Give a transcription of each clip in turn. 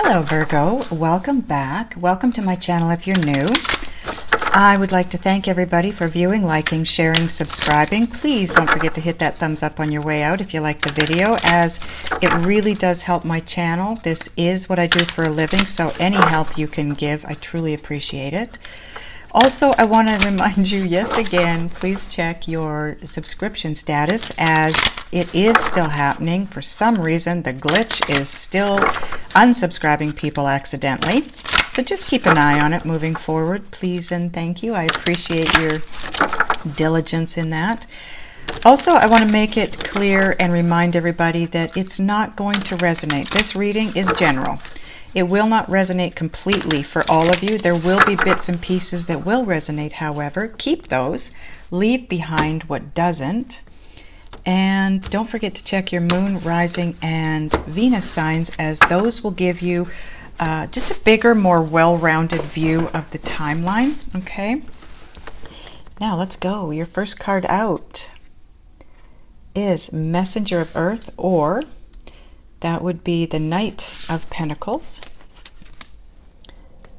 Hello Virgo, welcome back. Welcome to my channel if you're new. I would like to thank everybody for viewing, liking, sharing, subscribing. Please don't forget to hit that thumbs up on your way out if you like the video, as it really does help my channel. This is what I do for a living, so any help you can give, I truly appreciate it. Also, I want to remind you, yes again, please check your subscription status, as it is still happening. For some reason, the glitch is still unsubscribing people accidentally. So just keep an eye on it moving forward, please and thank you. I appreciate your diligence in that. Also, I want to make it clear and remind everybody that it's not going to resonate. This reading is general. It will not resonate completely for all of you. There will be bits and pieces that will resonate, however. Keep those. Leave behind what doesn't. And don't forget to check your moon, rising, and Venus signs, as those will give you just a bigger, more well-rounded view of the timeline. Okay? Now let's go. Your first card out is Messenger of Earth, or that would be the Knight of Pentacles.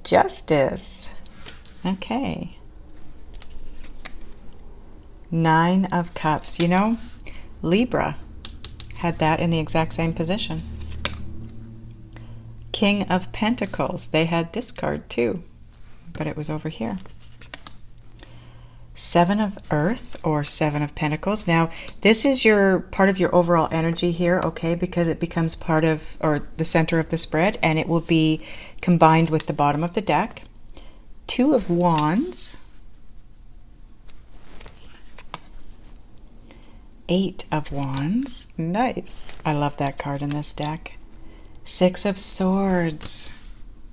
Justice. Okay. Nine of Cups. You know, Libra had that in the exact same position. King of Pentacles. They had this card too, but it was over here. Seven of Earth, or Seven of Pentacles. Now, this is your part of your overall energy here, okay, because it becomes part of, or the center of the spread, and it will be combined with the bottom of the deck. Two of Wands. Eight of Wands. Nice. I love that card in this deck. Six of Swords.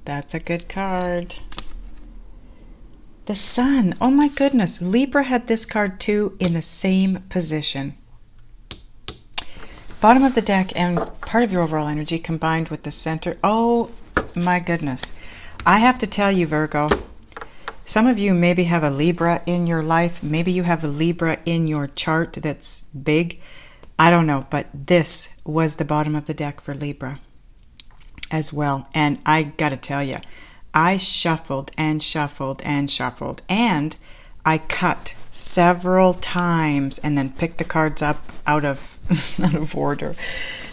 That's a good card. The Sun. Oh my goodness. Libra had this card too in the same position. Bottom of the deck and part of your overall energy combined with the center. Oh my goodness. I have to tell you, Virgo, some of you maybe have a Libra in your life. Maybe you have a Libra in your chart that's big. I don't know, but this was the bottom of the deck for Libra as well. And I got to tell you, I shuffled and shuffled and shuffled, and I cut several times and then picked the cards up out of, out of order.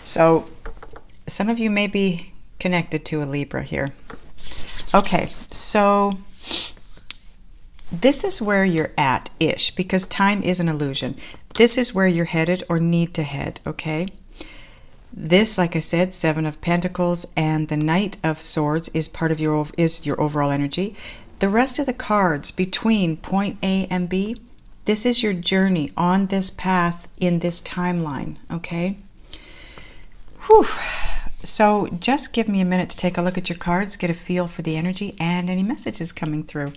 So some of you may be connected to a Libra here. Okay, so this is where you're at-ish, because time is an illusion. This is where you're headed or need to head, okay? This, like I said, Seven of Pentacles and the Knight of Swords is part of your overall energy. The rest of the cards between point A and B, this is your journey on this path in this timeline, okay? Whew. So just give me a minute to take a look at your cards, get a feel for the energy and any messages coming through.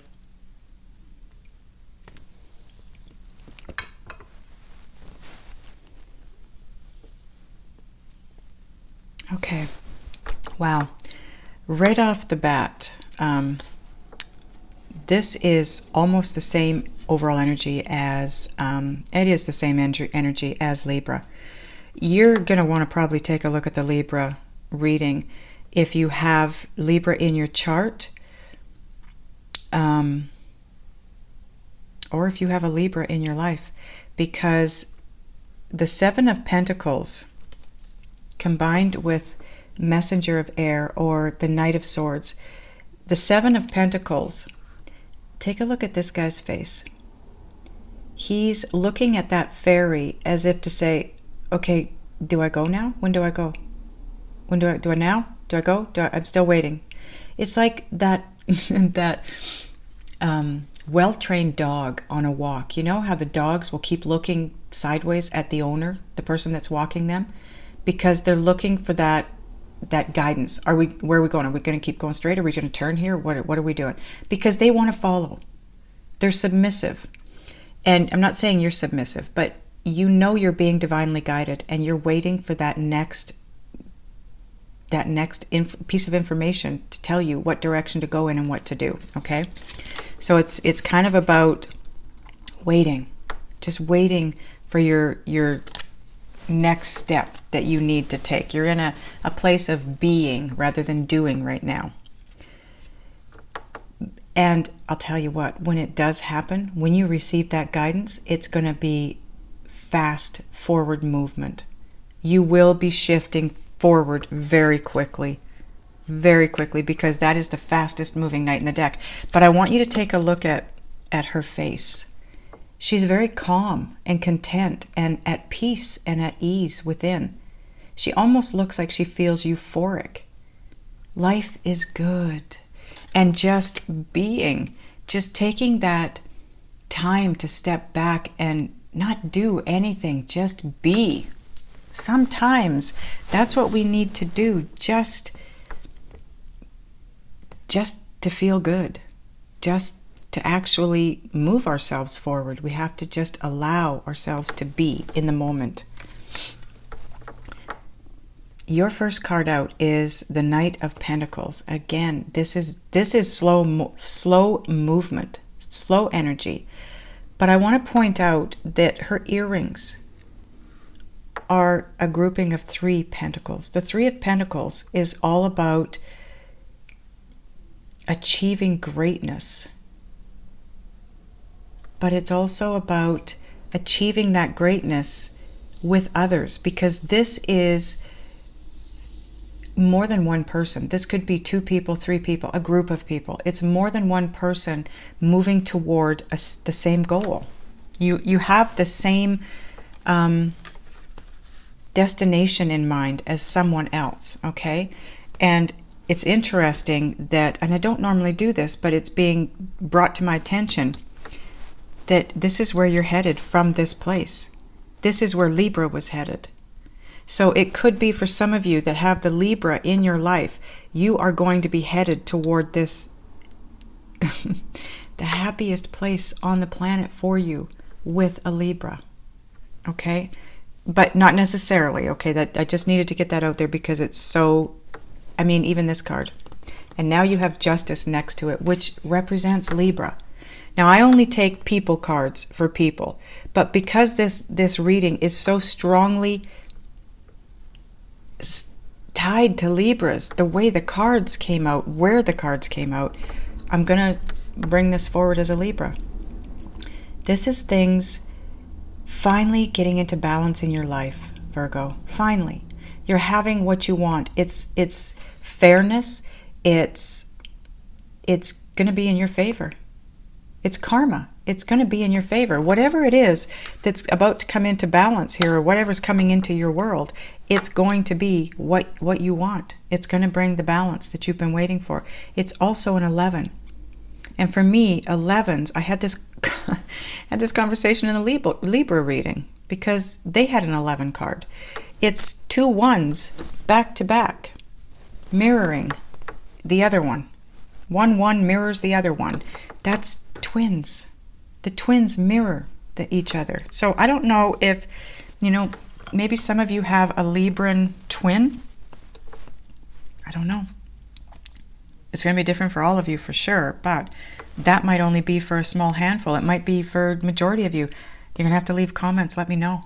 Okay, wow. Right off the bat, this is almost the same overall energy as, it is the same energy as Libra. You're going to want to probably take a look at the Libra reading if you have Libra in your chart, or if you have a Libra in your life, because the Seven of Pentacles combined with Messenger of Air, or the Knight of Swords. The Seven of Pentacles, take a look at this guy's face. He's looking at that fairy as if to say, okay, do I go now? When do I go? When do I now? Do I go? I'm still waiting. It's like that, that well-trained dog on a walk. You know how the dogs will keep looking sideways at the owner, the person that's walking them? Because they're looking for that guidance. Where are we going? Are we going to keep going straight? Are we going to turn here? What are we doing? Because they want to follow. They're submissive. And I'm not saying you're submissive, but you know you're being divinely guided, and you're waiting for that next piece of information to tell you what direction to go in and what to do. Okay? So it's kind of about waiting. Just waiting for your next step that you need to take. You're in a place of being rather than doing right now. And I'll tell you what, when it does happen, when you receive that guidance, it's going to be fast forward movement. You will be shifting forward very quickly, because that is the fastest moving knight in the deck. But I want you to take a look at her face. She's very calm and content and at peace and at ease within. She almost looks like she feels euphoric. Life is good. And just being, just taking that time to step back and not do anything, just be. Sometimes that's what we need to do, just to feel good, just to actually move ourselves forward. We have to just allow ourselves to be in the moment. Your first card out is the Knight of Pentacles. Again, this is slow movement, slow energy. But I want to point out that her earrings are a grouping of 3 pentacles. The 3 of Pentacles is all about achieving greatness. But it's also about achieving that greatness with others, because this is more than one person. This could be 2 people, 3 people, a group of people. It's more than one person moving toward the same goal. You have the same destination in mind as someone else, okay? And it's interesting that, and I don't normally do this, but it's being brought to my attention that this is where you're headed from this place. This is where Libra was headed. So it could be for some of you that have the Libra in your life, you are going to be headed toward this, the happiest place on the planet for you with a Libra, okay? But not necessarily, okay? That I just needed to get that out there because it's so, I mean, even this card. And now you have Justice next to it, which represents Libra. Now, I only take people cards for people, but because this reading is so strongly tied to Libras, the way the cards came out, where the cards came out, I'm going to bring this forward as a Libra. This is things finally getting into balance in your life, Virgo. Finally. You're having what you want. It's fairness. It's going to be in your favor. It's karma. It's going to be in your favor. Whatever it is that's about to come into balance here, or whatever's coming into your world, it's going to be what you want. It's going to bring the balance that you've been waiting for. It's also an 11. And for me, 11s, I had this had this conversation in the Libra reading because they had an 11 card. It's 2 1s back to back, mirroring the other one. 1 mirrors the other one. That's twins. The twins mirror each other. So I don't know if, maybe some of you have a Libran twin. I don't know. It's going to be different for all of you for sure, but that might only be for a small handful. It might be for the majority of you. You're going to have to leave comments. Let me know.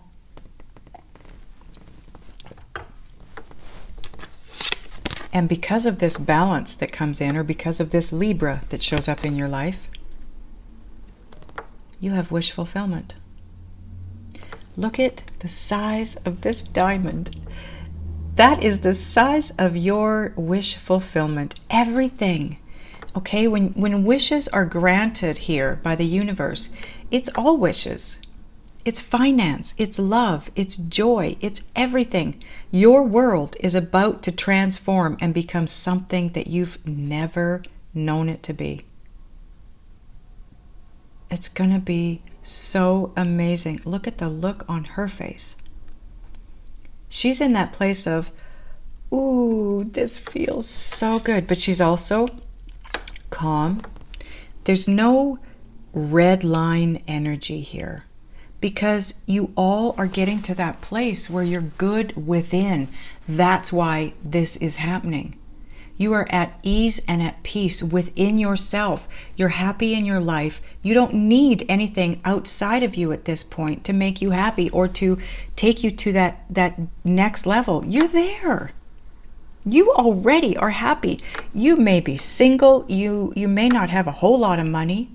And because of this balance that comes in, or because of this Libra that shows up in your life, you have wish fulfillment. Look at the size of this diamond. That is the size of your wish fulfillment. Everything. Okay, when wishes are granted here by the universe, it's all wishes. It's finance, it's love, it's joy, it's everything. Your world is about to transform and become something that you've never known it to be. It's going to be so amazing. Look at the look on her face. She's in that place of, ooh, this feels so good. But she's also calm. There's no red line energy here, because you all are getting to that place where you're good within. That's why this is happening. You are at ease and at peace within yourself. You're happy in your life. You don't need anything outside of you at this point to make you happy or to take you to that next level. You're there. You already are happy. You may be single. You may not have a whole lot of money.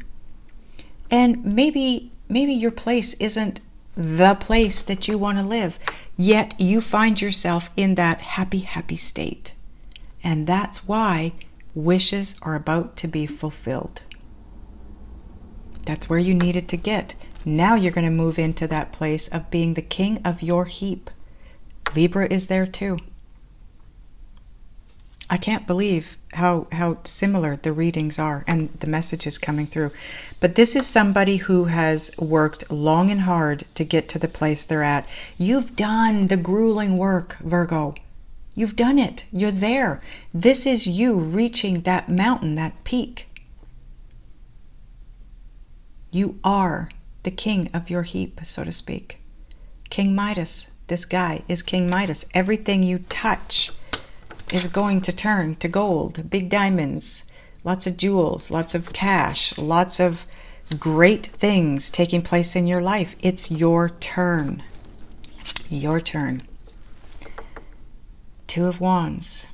And maybe your place isn't the place that you want to live. Yet you find yourself in that happy, happy state. And that's why wishes are about to be fulfilled. That's where you needed to get. Now you're going to move into that place of being the king of your heap. Libra is there too. I can't believe how similar the readings are and the messages coming through. But this is somebody who has worked long and hard to get to the place they're at. You've done the grueling work, Virgo. You've done it. You're there. This is you reaching that mountain, that peak. You are the king of your heap, so to speak. King Midas. This guy is King Midas. Everything you touch is going to turn to gold, big diamonds, lots of jewels, lots of cash, lots of great things taking place in your life. It's your turn. Your turn. Two of Wands.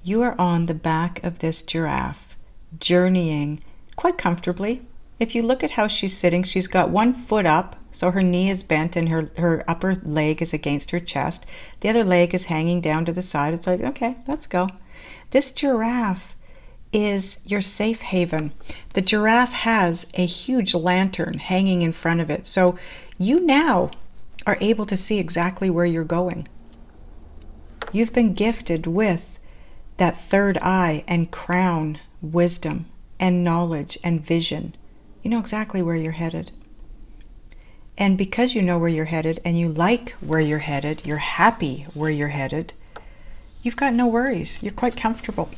You are on the back of this giraffe, journeying quite comfortably. If you look at how she's sitting, she's got one foot up, so her knee is bent and her upper leg is against her chest. The other leg is hanging down to the side. It's like, okay, let's go. This giraffe is your safe haven. The giraffe has a huge lantern hanging in front of it. So you now are able to see exactly where you're going. You've been gifted with that third eye and crown wisdom and knowledge and vision. You know exactly where you're headed. And because you know where you're headed and you like where you're headed, you're happy where you're headed, you've got no worries. You're quite comfortable.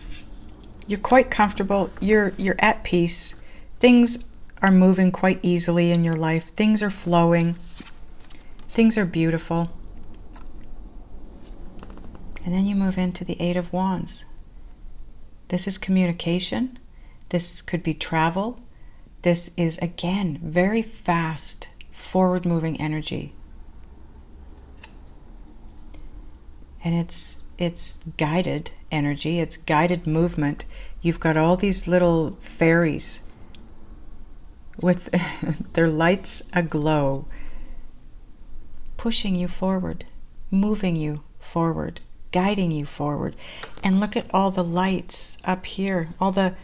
You're quite comfortable. You're at peace. Things are moving quite easily in your life. Things are flowing. Things are beautiful. And then you move into the Eight of Wands. This is communication. This could be travel. This is, again, very fast, forward-moving energy. And it's guided energy. It's guided movement. You've got all these little fairies with their lights aglow, pushing you forward, moving you forward, guiding you forward. And look at all the lights up here, all the...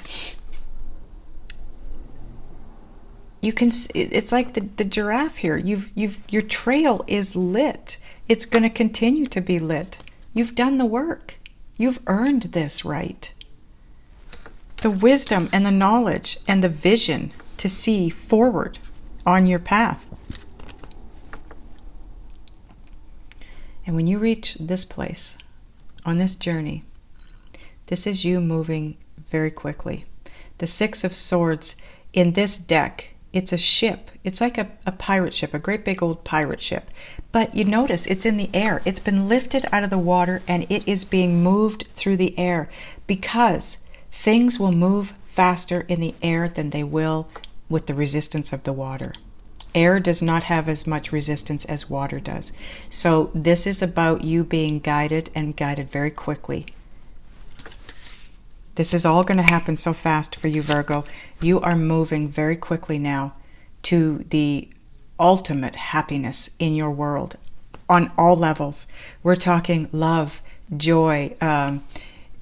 You can. It's like the giraffe here. Your trail is lit. It's going to continue to be lit. You've done the work. You've earned this right. The wisdom and the knowledge and the vision to see forward on your path. And when you reach this place, on this journey, this is you moving very quickly. The Six of Swords in this deck. It's a ship. It's like a pirate ship, a great big old pirate ship. But you notice it's in the air. It's been lifted out of the water and it is being moved through the air because things will move faster in the air than they will with the resistance of the water. Air does not have as much resistance as water does. So this is about you being guided and guided very quickly. This is all going to happen so fast for you, Virgo. You are moving very quickly now to the ultimate happiness in your world on all levels. We're talking love, joy,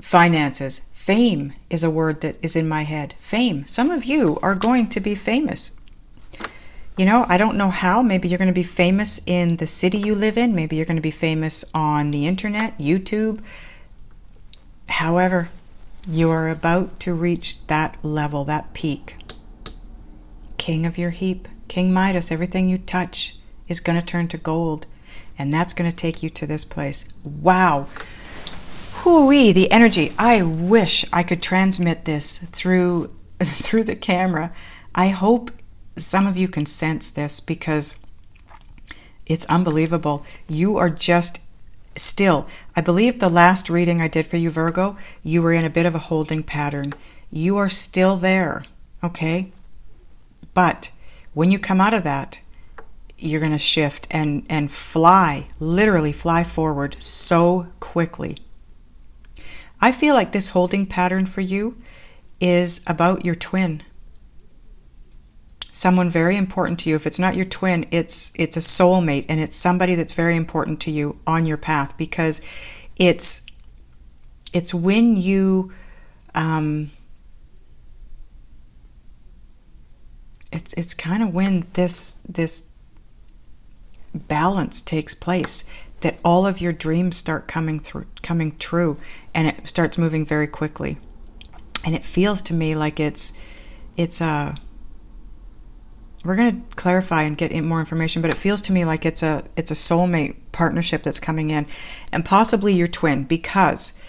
finances. Fame is a word that is in my head. Fame. Some of you are going to be famous. You know, I don't know how. Maybe you're going to be famous in the city you live in. Maybe you're going to be famous on the internet, YouTube. However, you are about to reach that level, that peak. King of your heap, King Midas, everything you touch is going to turn to gold. And that's going to take you to this place. Wow. Hoo-wee, the energy. I wish I could transmit this through the camera. I hope some of you can sense this because it's unbelievable. You are just Still, I believe the last reading I did for you, Virgo, you were in a bit of a holding pattern. You are still there, okay? But when you come out of that, you're going to shift and fly, literally fly forward so quickly. I feel like this holding pattern for you is about your twin. Someone very important to you. If it's not your twin, it's a soulmate, and it's somebody that's very important to you on your path, because it's when you it's kind of when this balance takes place, that all of your dreams start coming true, and it starts moving very quickly. And it feels to me like it's a, we're going to clarify and get more information, but it feels to me like it's a soulmate partnership that's coming in, and possibly your twin, because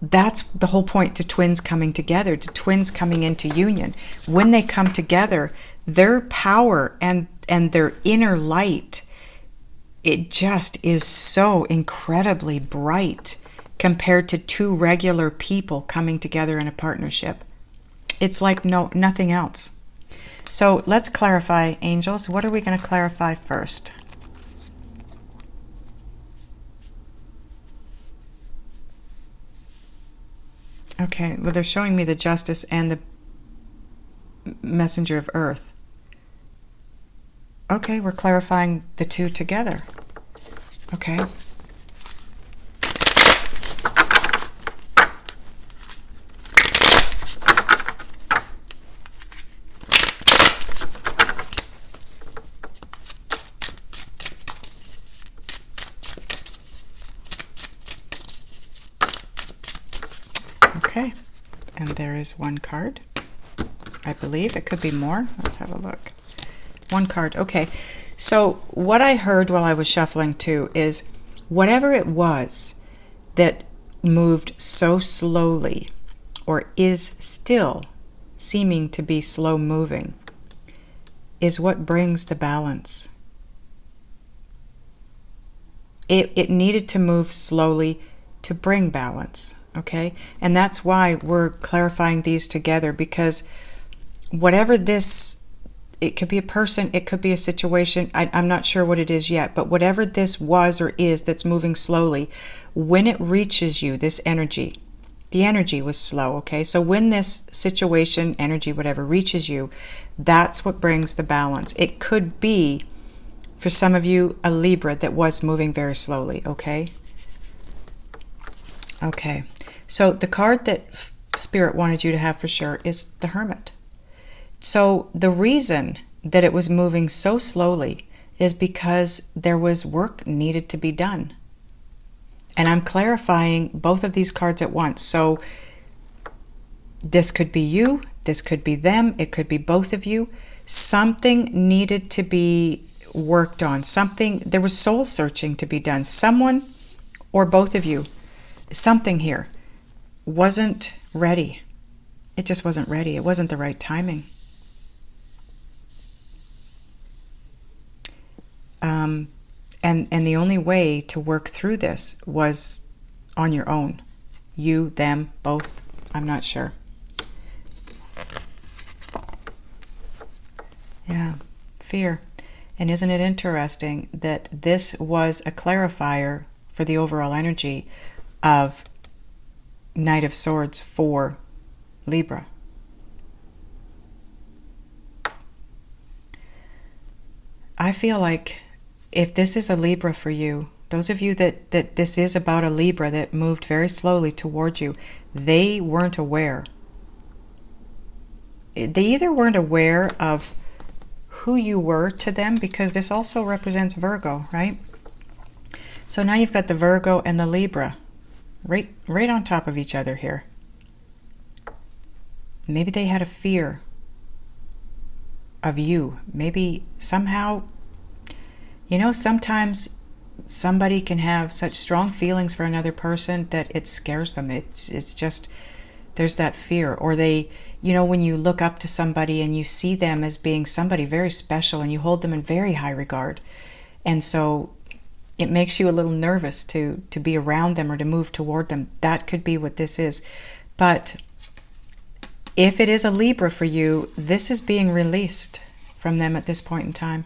that's the whole point to twins coming together, to twins coming into union. When they come together, their power and their inner light, it just is so incredibly bright compared to two regular people coming together in a partnership. It's like nothing else. So let's clarify, angels. What are we going to clarify first? Okay, well, they're showing me the Justice and the Messenger of Earth. Okay, we're clarifying the two together. Okay. Okay, and there is one card. I believe it could be more. Let's have a look. One card. Okay, so what I heard while I was shuffling too is whatever it was that moved so slowly, or is still seeming to be slow moving, is what brings the balance. It needed to move slowly to bring balance. Okay, and that's why we're clarifying these together, because whatever this, it could be a person, it could be a situation, I'm not sure what it is yet, but whatever this was or is that's moving slowly, when it reaches you, this energy, the energy was slow, okay? So when this situation, energy, whatever, reaches you, that's what brings the balance. It could be, for some of you, a Libra that was moving very slowly, okay? Okay. So the card that Spirit wanted you to have for sure is the Hermit. So the reason that it was moving so slowly is because there was work needed to be done. And I'm clarifying both of these cards at once. So this could be you, this could be them, it could be both of you. Something needed to be worked on. Something, there was soul searching to be done. Someone or both of you, something here wasn't ready. It just wasn't ready. It wasn't the right timing. And the only way to work through this was on your own. You, them, both. I'm not sure. Yeah, fear. And isn't it interesting that this was a clarifier for the overall energy of Knight of Swords for Libra? I feel like if this is a Libra for you, those of you that this is about a Libra that moved very slowly toward you, they weren't aware. They either weren't aware of who you were to them, because this also represents Virgo, right? So now you've got the Virgo and the Libra right on top of each other here. Maybe they had a fear of you. Maybe somehow, you know, sometimes somebody can have such strong feelings for another person that it scares them. It's just, there's that fear. Or they, you know, when you look up to somebody and you see them as being somebody very special and you hold them in very high regard. And so it makes you a little nervous to be around them or to move toward them. That could be what this is. But if it is a Libra for you, this is being released from them at this point in time.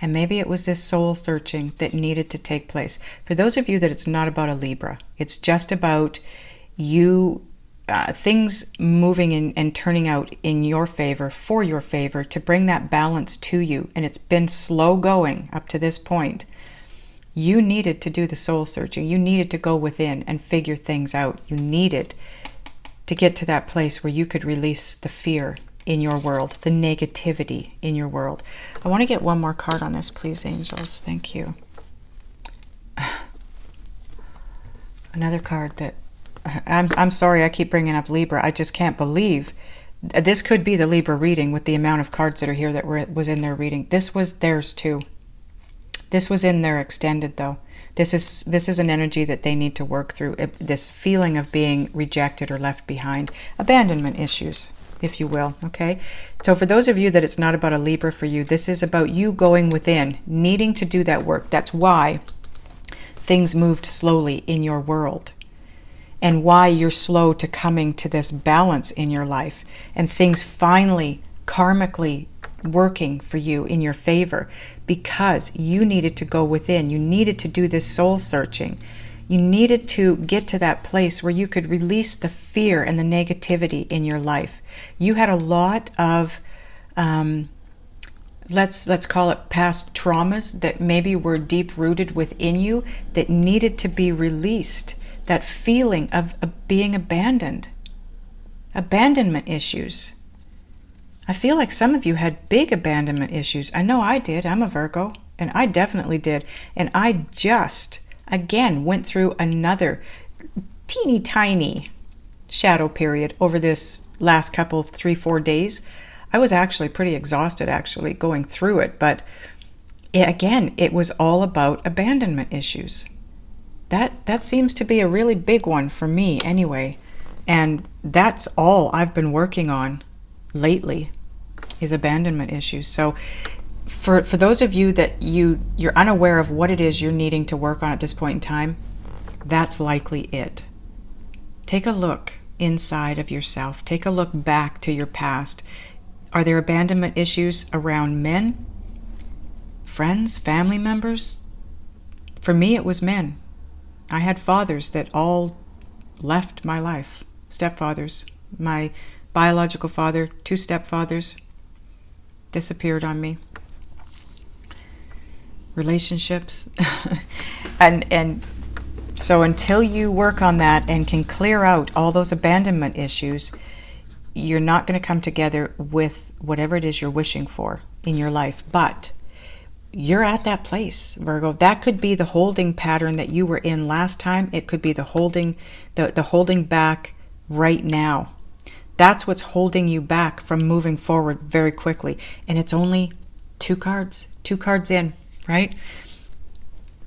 And maybe it was this soul searching that needed to take place. For those of you that it's not about a Libra, it's just about you, things moving and turning out in your favor, for your favor, to bring that balance to you. And it's been slow going up to this point. You needed to do the soul searching. You needed to go within and figure things out. You needed to get to that place where you could release the fear in your world, the negativity in your world. I want to get one more card on this, please, angels. Thank you. Another card that, I'm sorry I keep bringing up Libra. I just can't believe. This could be the Libra reading with the amount of cards that are here that was in their reading. This was theirs too. This was in their extended though. This is an energy that they need to work through. This feeling of being rejected or left behind. Abandonment issues, if you will, okay? So for those of you that it's not about a Libra for you, this is about you going within, needing to do that work. That's why things moved slowly in your world, and why you're slow to coming to this balance in your life, and things finally karmically working for you in your favor, because you needed to go within. You needed to do this soul searching. You needed to get to that place where you could release the fear and the negativity in your life. You had a lot of, let's call it past traumas that maybe were deep rooted within you that needed to be released. That feeling of being abandoned. Abandonment issues. I feel like some of you had big abandonment issues. I know I did. I'm a Virgo, and I definitely did. And I just, again, went through another teeny tiny shadow period over this last couple, 3-4 days. I was actually pretty exhausted, actually, going through it. But again, it was all about abandonment issues. That seems to be a really big one for me anyway. And that's all I've been working on lately, is abandonment issues. So for those of you that you're unaware of what it is you're needing to work on at this point in time, that's likely it. Take a look inside of yourself. Take a look back to your past. Are there abandonment issues around men, friends, family members? For me, it was men. I had fathers that all left my life. Stepfathers. My biological father, 2 stepfathers disappeared on me. Relationships. and so until you work on that and can clear out all those abandonment issues, you're not going to come together with whatever it is you're wishing for in your life. But you're at that place, Virgo. That could be the holding pattern that you were in last time. It could be the holding back right now. That's what's holding you back from moving forward very quickly. And it's only 2 cards in, right?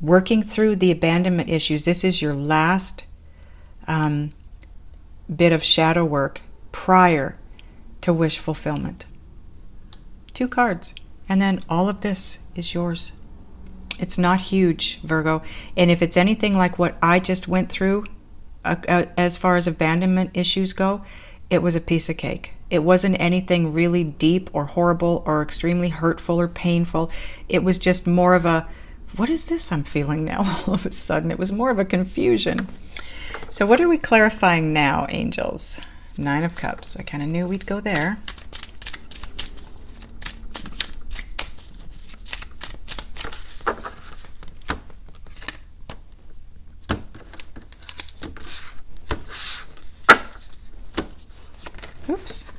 Working through the abandonment issues. This is your last bit of shadow work prior to wish fulfillment. 2 cards. And then all of this is yours. It's not huge, Virgo. And if it's anything like what I just went through, as far as abandonment issues go, it was a piece of cake. It wasn't anything really deep or horrible or extremely hurtful or painful. It was just more of a, what is this I'm feeling now all of a sudden? It was more of a confusion. So what are we clarifying now, angels? 9 of Cups. I kind of knew we'd go there. Oops.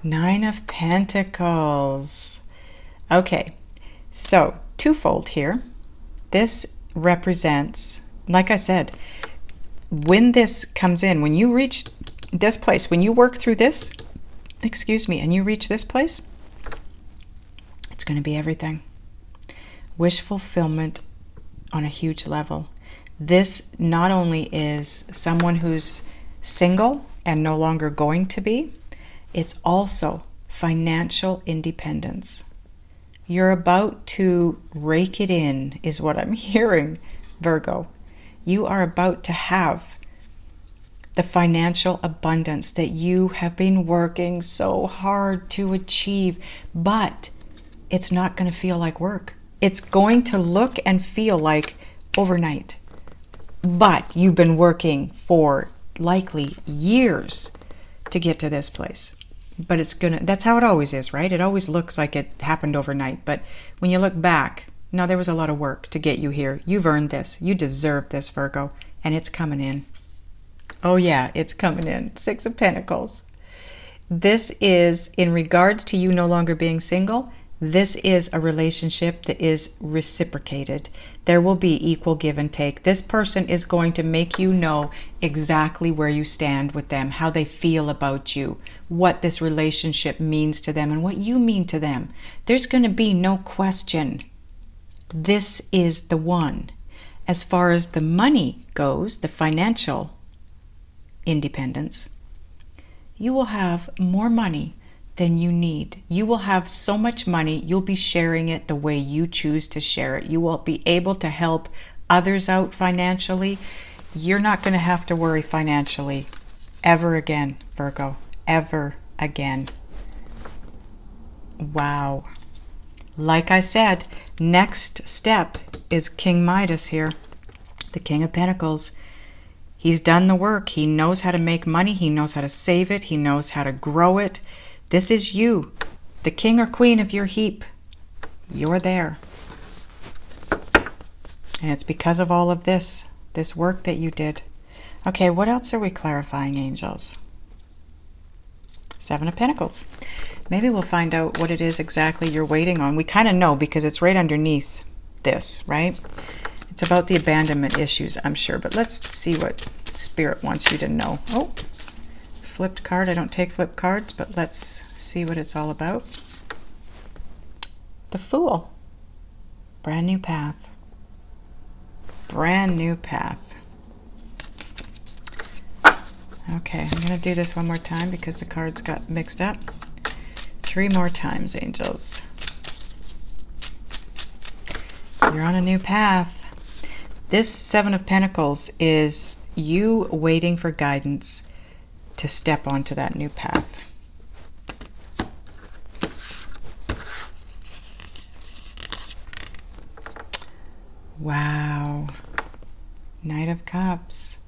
9 of Pentacles. Okay, so twofold here. This represents, like I said, when this comes in, when you reach this place, when you work through this, and you reach this place, it's going to be everything. Wish fulfillment on a huge level. This not only is someone who's single and no longer going to be, it's also financial independence. You're about to rake it in, is what I'm hearing, Virgo. You are about to have the financial abundance that you have been working so hard to achieve, but it's not going to feel like work. It's going to look and feel like overnight. But you've been working for likely years to get to this place. But that's how it always is, right? It always looks like it happened overnight. But when you look back, no, there was a lot of work to get you here. You've earned this. You deserve this, Virgo. And it's coming in. Oh yeah, it's coming in. 6 of Pentacles. This is, in regards to you no longer being single, this is a relationship that is reciprocated. There will be equal give and take. This person is going to make you know exactly where you stand with them, how they feel about you, what this relationship means to them, and what you mean to them. There's going to be no question. This is the one. As far as the money goes, the financial independence, you will have more money than you need. You will have so much money, you'll be sharing it the way you choose to share it. You will be able to help others out financially. You're not going to have to worry financially ever again, Virgo. Ever again. Wow. Like I said, next step is King Midas here, the King of Pentacles. He's done the work. He knows how to make money. He knows how to save it. He knows how to grow it. This is you, the king or queen of your heap. You're there. And it's because of all of this work that you did. Okay, what else are we clarifying, angels? 7 of Pentacles. Maybe we'll find out what it is exactly you're waiting on. We kind of know because it's right underneath this, right? It's about the abandonment issues, I'm sure. But let's see what Spirit wants you to know. Oh, flipped card. I don't take flipped cards, but let's see what it's all about. The Fool. Brand new path. Brand new path. Okay, I'm going to do this one more time because the cards got mixed up. 3 more times, angels. You're on a new path. This 7 of Pentacles is you waiting for guidance to step onto that new path. Wow. Knight of Cups.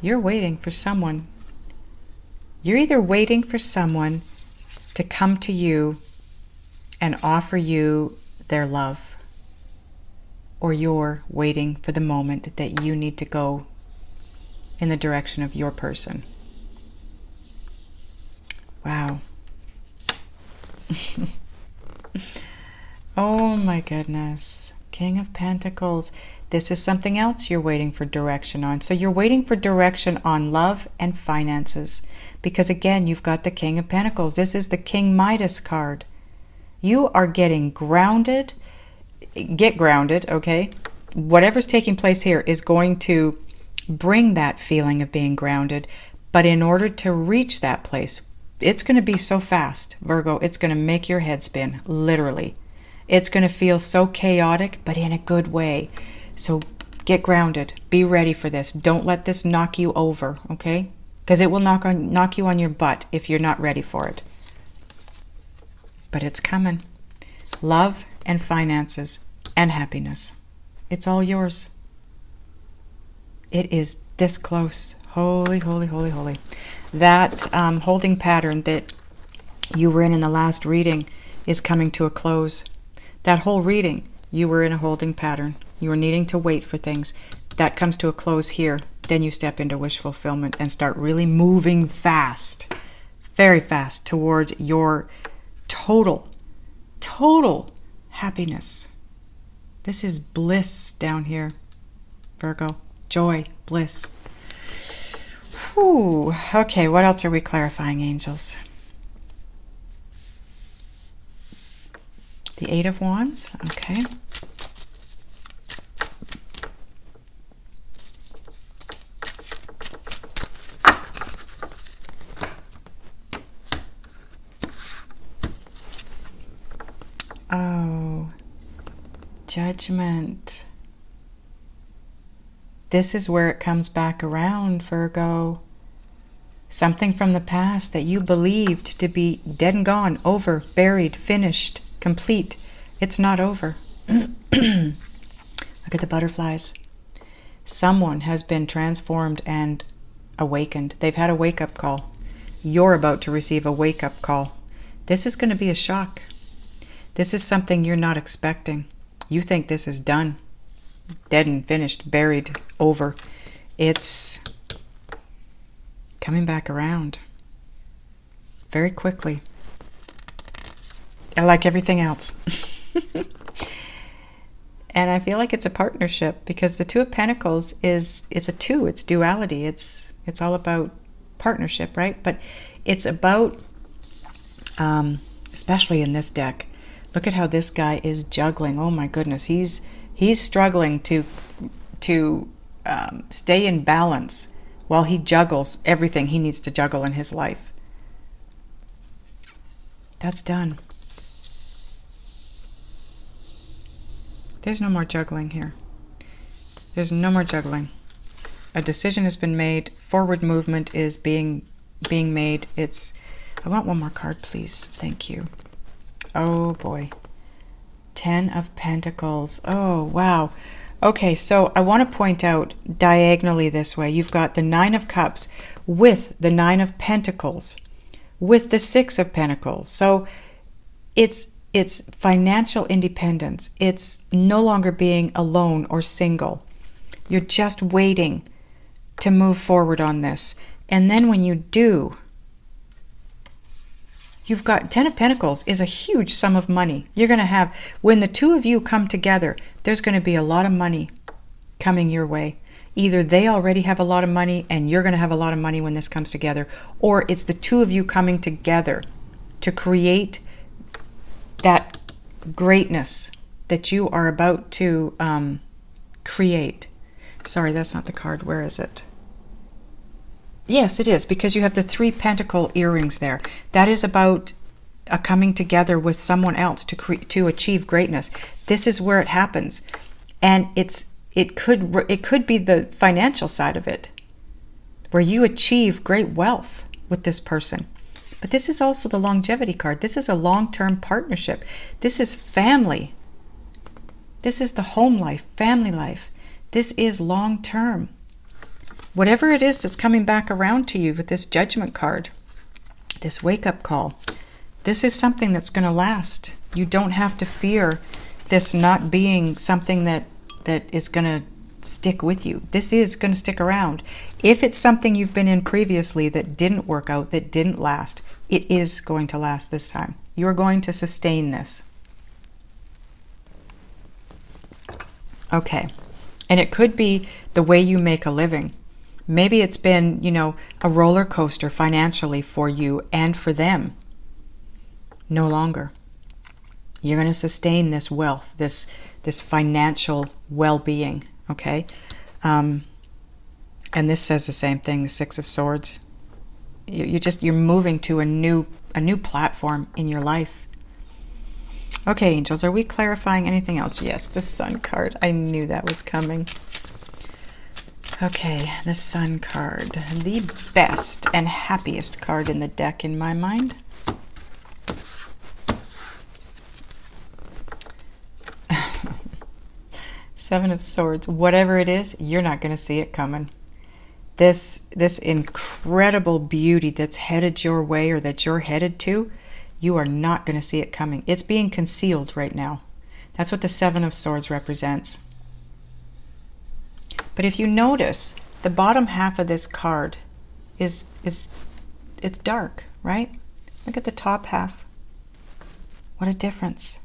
You're waiting for someone. You're either waiting for someone to come to you and offer you their love, or you're waiting for the moment that you need to go in the direction of your person. Wow. Oh my goodness. King of Pentacles. This is something else you're waiting for direction on. So you're waiting for direction on love and finances. Because again, you've got the King of Pentacles. This is the King Midas card. You are getting grounded. Get grounded, okay? Whatever's taking place here is going to bring that feeling of being grounded. But in order to reach that place, it's going to be so fast, Virgo. It's going to make your head spin, literally. It's going to feel so chaotic, but in a good way. So get grounded. Be ready for this. Don't let this knock you over, okay? Because it will knock you on your butt if you're not ready for it. But it's coming. Love and finances and happiness. It's all yours. It is this close. Holy, holy, holy, holy. That holding pattern that you were in the last reading is coming to a close. That whole reading, you were in a holding pattern. You were needing to wait for things. That comes to a close here. Then you step into wish fulfillment and start really moving fast, very fast, toward your total happiness. This is bliss down here, Virgo. Joy, bliss. Whew. Okay, what else are we clarifying, angels? The 8 of Wands, okay. Wow. Judgment. This is where it comes back around, Virgo. Something from the past that you believed to be dead and gone, over, buried, finished, complete. It's not over. Look at the butterflies. Someone has been transformed and awakened. They've had a wake-up call. You're about to receive a wake-up call. This is going to be a shock. This is something you're not expecting. You think this is done, dead and finished, buried, over. It's coming back around very quickly. Like everything else. And I feel like it's a partnership, because the Two of Pentacles it's a two, it's duality, it's all about partnership, right? But it's about, especially in this deck, look at how this guy is juggling. Oh my goodness, he's struggling to stay in balance while he juggles everything he needs to juggle in his life. That's done. There's no more juggling here. There's no more juggling. A decision has been made. Forward movement is being made. I want one more card, please. Thank you. Oh boy. 10 of Pentacles. Oh, wow. Okay, so I want to point out diagonally this way. You've got the 9 of Cups with the 9 of Pentacles with the 6 of Pentacles. So it's financial independence. It's no longer being alone or single. You're just waiting to move forward on this. And then when you do, you've got 10 of Pentacles is a huge sum of money. You're going to have, when the two of you come together, there's going to be a lot of money coming your way. Either they already have a lot of money and you're going to have a lot of money when this comes together, or it's the two of you coming together to create that greatness that you are about to create. Sorry, that's not the card. Where is it? Yes, it is, because you have the 3 pentacle earrings there. That is about a coming together with someone else to achieve greatness. This is where it happens, and it could be the financial side of it, where you achieve great wealth with this person. But this is also the longevity card. This is a long-term partnership. This is family. This is the home life, family life. This is long-term. Whatever it is that's coming back around to you with this Judgment card, this wake-up call, this is something that's going to last. You don't have to fear this not being something that is going to stick with you. This is going to stick around. If it's something you've been in previously that didn't work out, that didn't last, it is going to last this time. You're going to sustain this. Okay. And it could be the way you make a living. Maybe it's been, a roller coaster financially for you and for them. No longer. You're going to sustain this wealth, this financial well-being. Okay, and this says the same thing. The 6 of Swords. You're moving to a new platform in your life. Okay, angels, are we clarifying anything else? Yes, the Sun card. I knew that was coming. Okay, the Sun card, the best and happiest card in the deck in my mind. Seven of Swords. Whatever it is, you're not going to see it coming. This incredible beauty that's headed your way, or that you're headed to, you are not going to see it coming. It's being concealed right now. That's what the 7 of Swords represents. But if you notice, the bottom half of this card it's dark, right? Look at the top half. What a difference.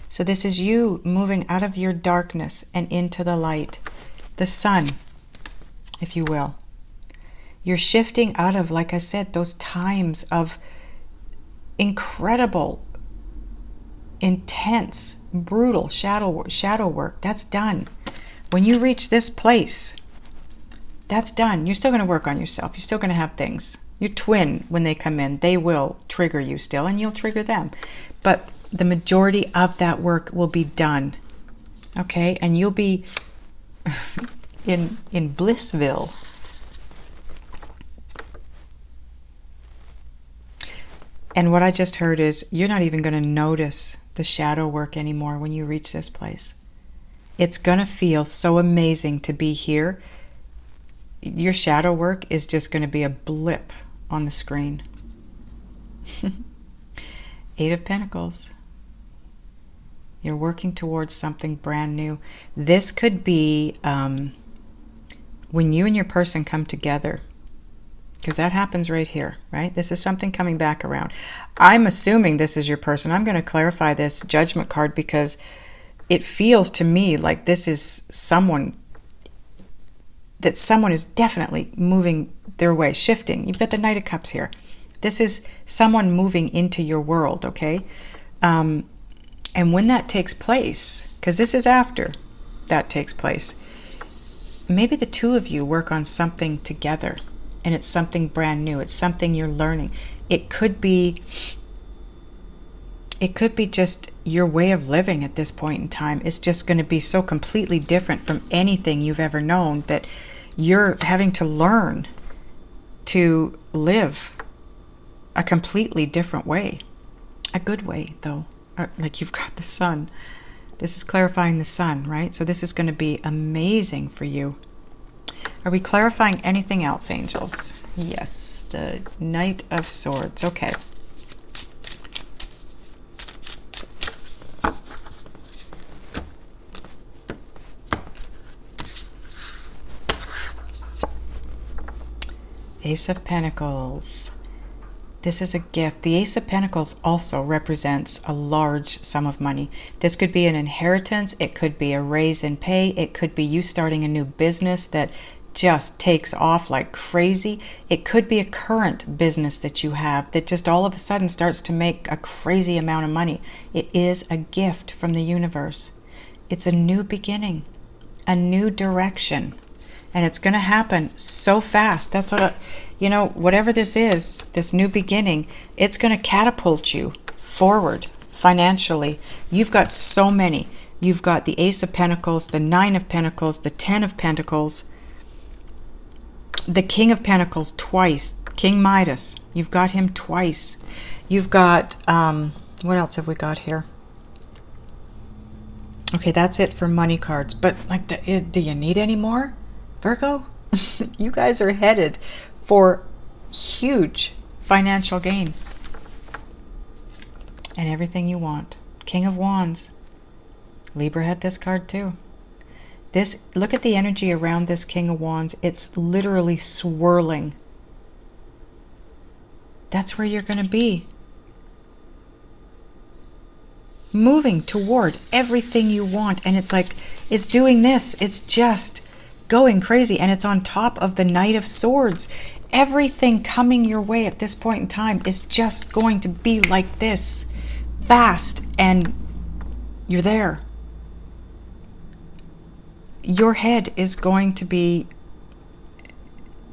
So this is you moving out of your darkness and into the light. The sun, if you will. You're shifting out of, like I said, those times of incredible, intense, brutal shadow work. That's done. When you reach this place, that's done. You're still going to work on yourself. You're still going to have things. Your twin, when they come in, they will trigger you still, and you'll trigger them. But the majority of that work will be done. Okay? And you'll be in Blissville. And what I just heard is you're not even going to notice the shadow work anymore when you reach this place. It's going to feel so amazing to be here. Your shadow work is just going to be a blip on the screen. Eight of Pentacles. You're working towards something brand new. This could be when you and your person come together. Because that happens right here, right? This is something coming back around. I'm assuming this is your person. I'm going to clarify this Judgment card because it feels to me like this is someone, that someone is definitely moving their way, shifting. You've got the Knight of Cups here. This is someone moving into your world, okay? And when that takes place, because this is after that takes place, maybe the two of you work on something together. And it's something brand new. It's something you're learning. It could be just your way of living at this point in time. It's just going to be so completely different from anything you've ever known that you're having to learn to live a completely different way. A good way, though. Like you've got the sun. This is clarifying the sun, right? So this is going to be amazing for you. Are we clarifying anything else, angels? Yes, the Knight of Swords. Okay. Ace of Pentacles. This is a gift. The Ace of Pentacles also represents a large sum of money. This could be an inheritance. It could be a raise in pay. It could be you starting a new business that just takes off like crazy. It could be a current business that you have that just all of a sudden starts to make a crazy amount of money. It is a gift from the universe. It's a new beginning, a new direction, and it's going to happen so fast. That's what, whatever this is, this new beginning, it's going to catapult you forward financially. You've got so many. You've got the Ace of Pentacles, the Nine of Pentacles, the Ten of Pentacles, the King of Pentacles twice, King Midas. You've got him twice. You've got, what else have we got here? Okay, that's it for money cards. But do you need any more, Virgo? You guys are headed for huge financial gain. And everything you want. King of Wands. Libra had this card too. Look at the energy around this King of Wands. It's literally swirling. That's where you're going to be. Moving toward everything you want. And it's like, it's doing this. It's just going crazy. And it's on top of the Knight of Swords. Everything coming your way at this point in time is just going to be like this. Fast. And you're there. Your head is going to be,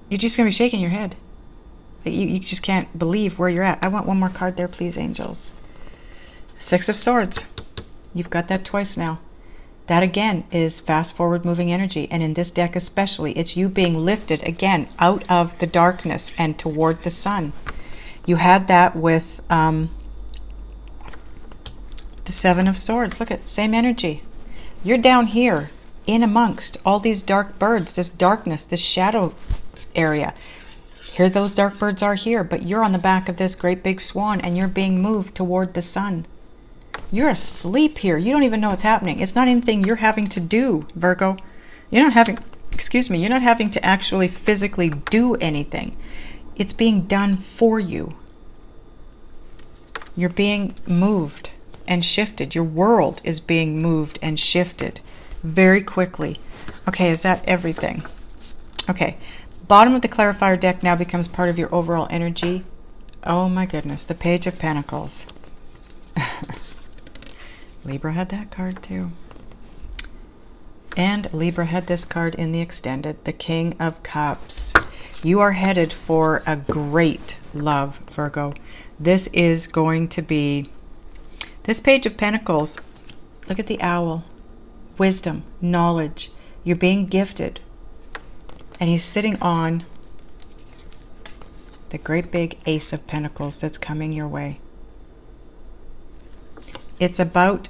you're just going to be shaking your head. You just can't believe where you're at. I want one more card there, please, angels. Six of Swords. You've got that twice now. That, again, is fast forward moving energy. And in this deck especially, it's you being lifted, again, out of the darkness and toward the sun. You had that with the Seven of Swords. Look at same energy. You're down here in amongst all these dark birds, this darkness, this shadow area. Here those dark birds are here, but you're on the back of this great big swan and you're being moved toward the sun. You're asleep here. You don't even know what's happening. It's not anything you're having to do, Virgo. You're not having to actually physically do anything. It's being done for you. You're being moved and shifted. Your world is being moved and shifted very quickly. Okay, is that everything? Okay, bottom of the clarifier deck now becomes part of your overall energy. Oh my goodness, the Page of Pentacles. Libra had that card too. And Libra had this card in the extended, the King of Cups. You are headed for a great love, Virgo. This is going to be This Page of Pentacles, look at the owl. Wisdom, knowledge. You're being gifted. And he's sitting on the great big Ace of Pentacles that's coming your way. It's about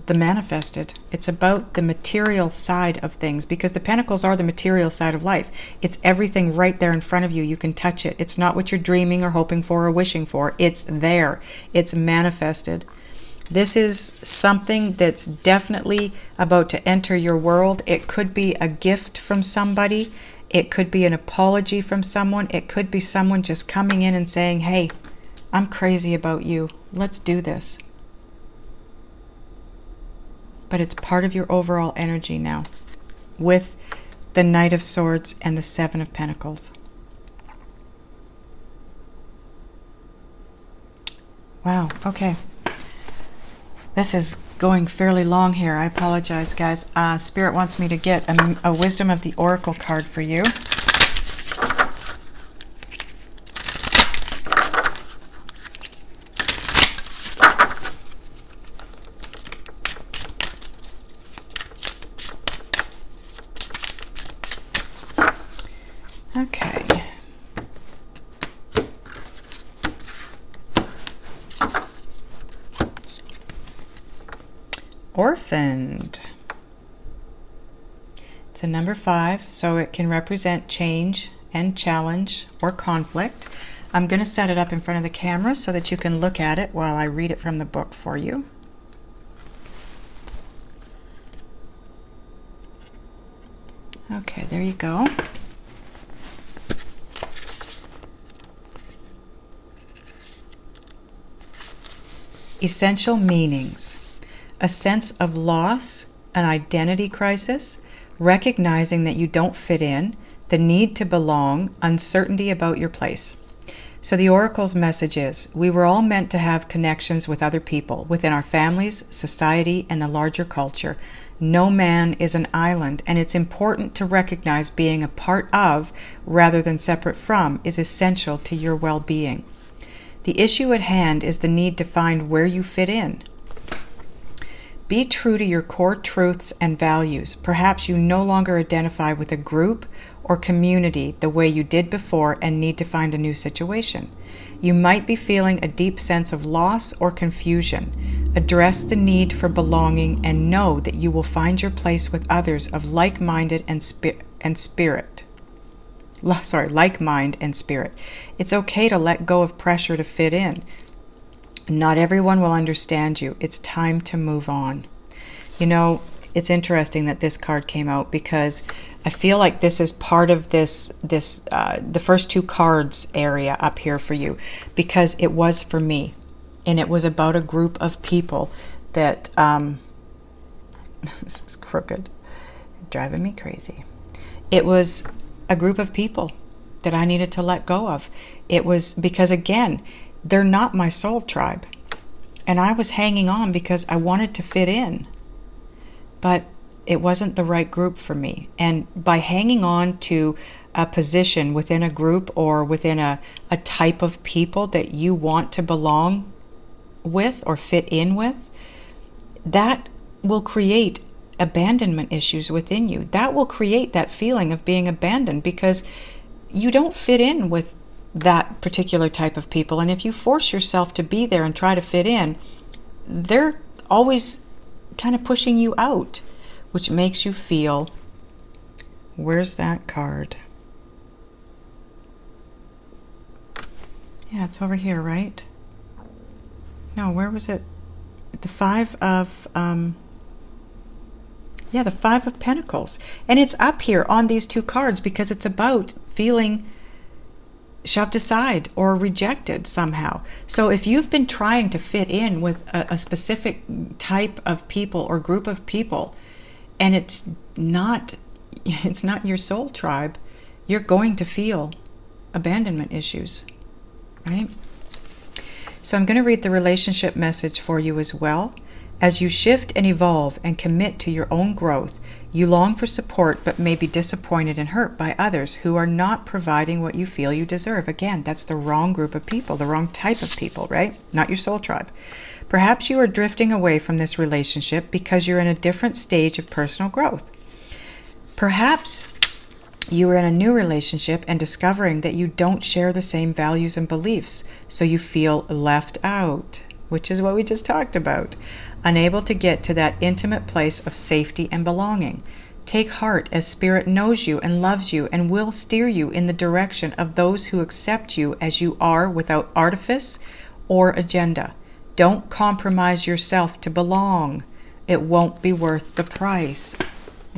the manifested. It's about the material side of things, because the Pentacles are the material side of life. It's everything right there in front of you. You can touch it. It's not what you're dreaming or hoping for or wishing for. It's there. It's manifested. This is something that's definitely about to enter your world. It could be a gift from somebody. It could be an apology from someone. It could be someone just coming in and saying, hey, I'm crazy about you. Let's do this. But it's part of your overall energy now, with the Knight of Swords and the Seven of Pentacles. Wow, okay. This is going fairly long here. I apologize, guys. Spirit wants me to get a Wisdom of the Oracle card for you. Okay. Orphaned. It's a number 5, so it can represent change and challenge or conflict. I'm going to set it up in front of the camera so that you can look at it while I read it from the book for you. Okay, there you go. Essential meanings. A sense of loss, an identity crisis, recognizing that you don't fit in, the need to belong, uncertainty about your place. So the Oracle's message is, we were all meant to have connections with other people, within our families, society, and the larger culture. No man is an island, and it's important to recognize being a part of, rather than separate from, is essential to your well-being. The issue at hand is the need to find where you fit in. Be true to your core truths and values. Perhaps you no longer identify with a group or community the way you did before and need to find a new situation. You might be feeling a deep sense of loss or confusion. Address the need for belonging and know that you will find your place with others of like-minded and spirit. Like mind and spirit. It's okay to let go of pressure to fit in. Not everyone will understand you. It's time to move on. You know, it's interesting that this card came out, because I feel like this is part of the first 2 cards area up here for you, because it was for me, and it was about a group of people that this is crooked, driving me crazy. It was a group of people that I needed to let go of. It was because, again, they're not my soul tribe. And I was hanging on because I wanted to fit in. But it wasn't the right group for me. And by hanging on to a position within a group or within a type of people that you want to belong with or fit in with, that will create abandonment issues within you. That will create that feeling of being abandoned, because you don't fit in with that particular type of people. And if you force yourself to be there and try to fit in, they're always kind of pushing you out, which makes you feel, where's that card? Yeah, it's over here, right? No, where was it? The 5 of the 5 of Pentacles. And it's up here on these 2 cards because it's about feeling shoved aside or rejected somehow. So if you've been trying to fit in with a specific type of people or group of people, and it's not your soul tribe, you're going to feel abandonment issues, right? So I'm going to read the relationship message for you as well. As you shift and evolve and commit to your own growth, you long for support but may be disappointed and hurt by others who are not providing what you feel you deserve. Again, that's the wrong group of people, the wrong type of people, right? Not your soul tribe. Perhaps you are drifting away from this relationship because you're in a different stage of personal growth. Perhaps you are in a new relationship and discovering that you don't share the same values and beliefs, so you feel left out, which is what we just talked about, unable to get to that intimate place of safety and belonging. Take heart, as Spirit knows you and loves you and will steer you in the direction of those who accept you as you are without artifice or agenda. Don't compromise yourself to belong. It won't be worth the price.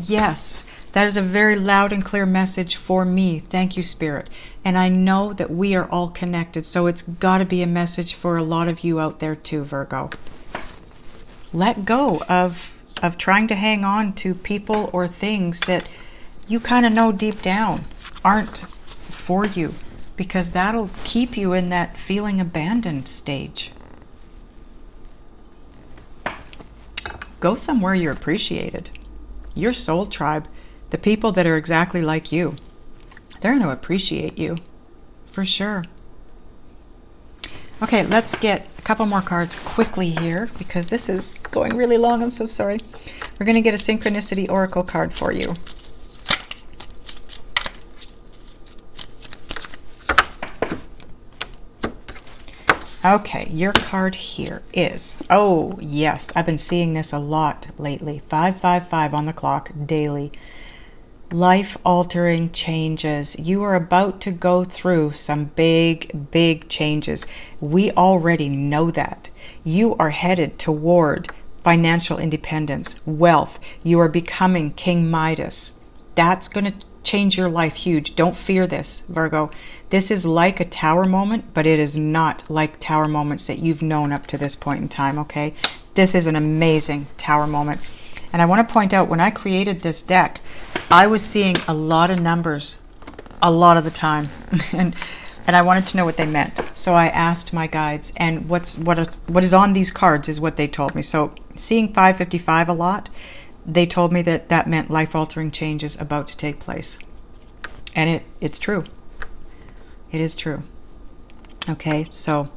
Yes, that is a very loud and clear message for me. Thank you, Spirit. And I know that we are all connected, so it's got to be a message for a lot of you out there too, Virgo. Let go of trying to hang on to people or things that you kind of know deep down aren't for you, because that'll keep you in that feeling abandoned stage. Go somewhere you're appreciated. Your soul tribe, the people that are exactly like you, they're going to appreciate you for sure. Okay, let's get a couple more cards quickly here because this is going really long. I'm so sorry. We're going to get a Synchronicity Oracle card for you. Okay, your card here is, oh yes, I've been seeing this a lot lately. 555 on the clock daily. Life-altering changes. You are about to go through some big changes. We already know that. You are headed toward financial independence, wealth. You are becoming King Midas. That's going to change your life huge. Don't fear this, Virgo. This is like a tower moment, but it is not like tower moments that you've known up to this point in time, okay? This is an amazing tower moment. And I want to point out, when I created this deck, I was seeing a lot of numbers a lot of the time. and I wanted to know what they meant. So I asked my guides, and what is on these cards is what they told me. So seeing 555 a lot, they told me that that meant life-altering changes about to take place. And it's true. It is true. Okay, so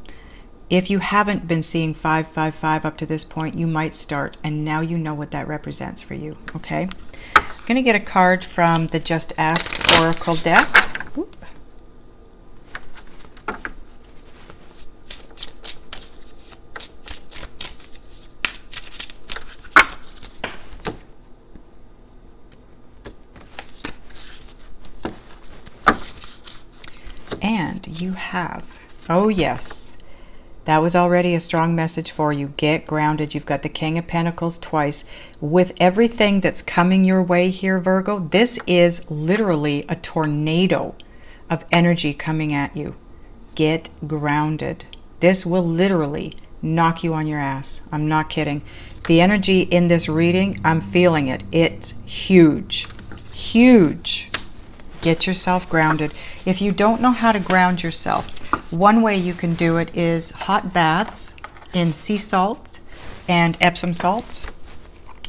if you haven't been seeing 555 up to this point, you might start, and now you know what that represents for you, okay? I'm going to get a card from the Just Ask Oracle deck. Whoop. And you have, oh yes, that was already a strong message for you. Get grounded. You've got the King of Pentacles twice. With everything that's coming your way here, Virgo, this is literally a tornado of energy coming at you. Get grounded. This will literally knock you on your ass. I'm not kidding. The energy in this reading, I'm feeling it. It's huge. Huge. Get yourself grounded. If you don't know how to ground yourself, one way you can do it is hot baths in sea salt and Epsom salts.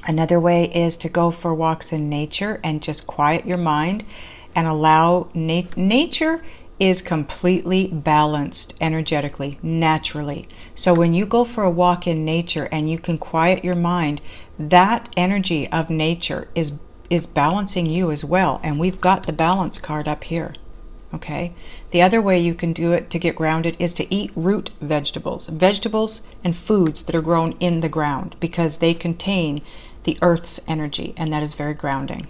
Another way is to go for walks in nature and just quiet your mind and allow nature is completely balanced energetically, naturally. So when you go for a walk in nature and you can quiet your mind, that energy of nature is balancing you as well. And we've got the balance card up here. Okay. The other way you can do it to get grounded is to eat root vegetables and foods that are grown in the ground, because they contain the earth's energy, and that is very grounding.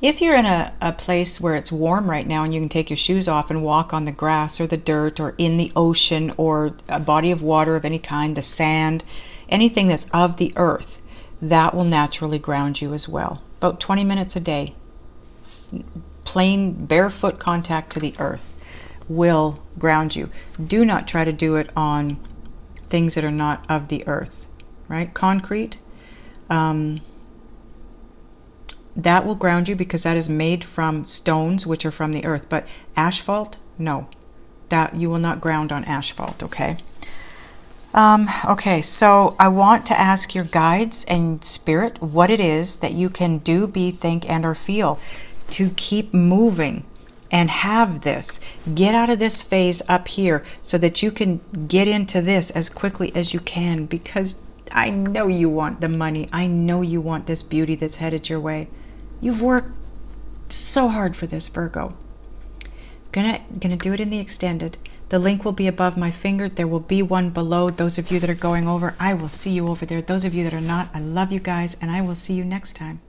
If you're in a place where it's warm right now and you can take your shoes off and walk on the grass or the dirt or in the ocean or a body of water of any kind, the sand, anything that's of the earth, that will naturally ground you as well. About 20 minutes a day, plain barefoot contact to the earth will ground you. Do not try to do it on things that are not of the earth, right? Concrete, that will ground you because that is made from stones which are from the earth. But asphalt, no, that you will not ground on asphalt, okay? Okay, so I want to ask your guides and spirit what it is that you can do, be, think, and or feel to keep moving and have this. Get out of this phase up here so that you can get into this as quickly as you can, because I know you want the money. I know you want this beauty that's headed your way. You've worked so hard for this, Virgo. Gonna do it in the extended. The link will be above my finger. There will be one below. Those of you that are going over, I will see you over there. Those of you that are not, I love you guys, and I will see you next time.